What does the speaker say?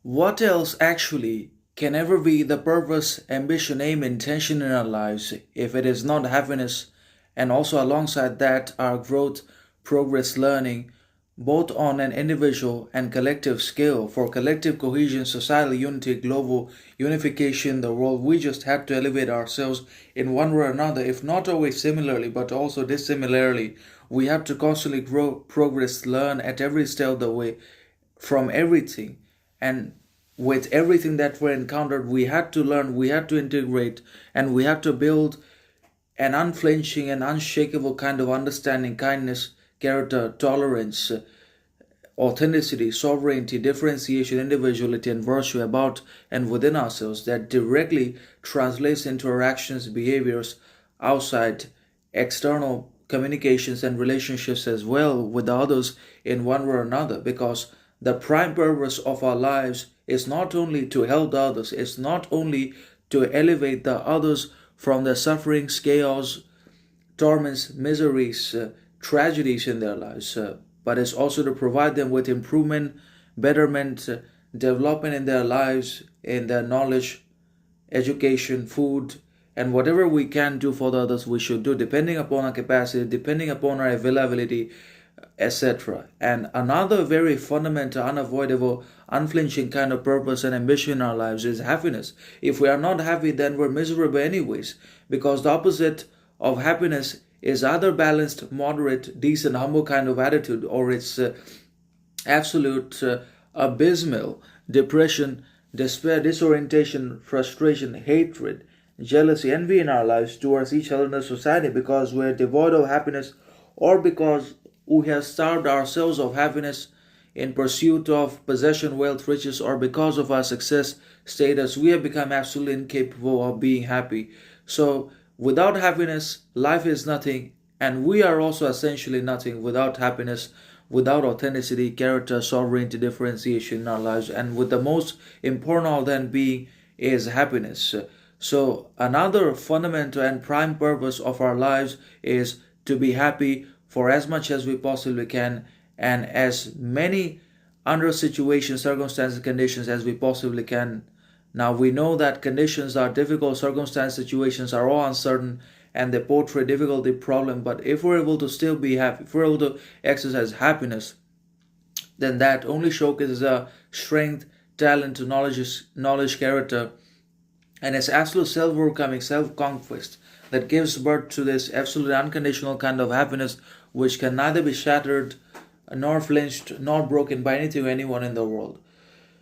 What else actually can ever be the purpose, ambition, aim, intention in our lives if it is not happiness, and also alongside that, our growth, progress, learning, both on an individual and collective scale for collective cohesion, societal unity, global unification, the world? We just had to elevate ourselves in one way or another, if not always similarly, but also dissimilarly. We have to constantly grow, progress, learn at every step of the way from everything. And with everything that we encountered, we had to learn, we had to integrate, and we had to build an unflinching and unshakable kind of understanding, kindness, character, tolerance, authenticity, sovereignty, differentiation, individuality, and virtue about and within ourselves that directly translates into our actions, behaviors outside, external communications, and relationships as well with others in one way or another. Because the prime purpose of our lives is not only to help the others, it's not only to elevate the others from their sufferings, chaos, torments, miseries, tragedies in their lives, but it's also to provide them with improvement, betterment, development in their lives, in their knowledge, education, food, and whatever we can do for the others, we should do depending upon our capacity, depending upon our availability, etc. And another very fundamental, unavoidable, unflinching kind of purpose and ambition in our lives is happiness. If we are not happy, then we're miserable anyways, because the opposite of happiness is either balanced, moderate, decent, humble kind of attitude, or it's absolute abysmal depression, despair, disorientation, frustration, hatred, jealousy, envy in our lives towards each other in the society, because we're devoid of happiness, or because we have starved ourselves of happiness in pursuit of possession, wealth, riches, or because of our success status, we have become absolutely incapable of being happy. So, without happiness, life is nothing, and we are also essentially nothing without happiness, without authenticity, character, sovereignty, differentiation in our lives, and with the most important of them being is happiness. So, another fundamental and prime purpose of our lives is to be happy for as much as we possibly can and as many under situations, circumstances, conditions as we possibly can. Now we know that conditions are difficult, circumstances, situations are all uncertain, and they portray difficulty, problem. But if we're able to still be happy, if we're able to exercise happiness, then that only showcases a strength, talent, knowledge, character, and it's absolute self-overcoming, self-conquest that gives birth to this absolute unconditional kind of happiness, which can neither be shattered nor flinched nor broken by anything or anyone in the world.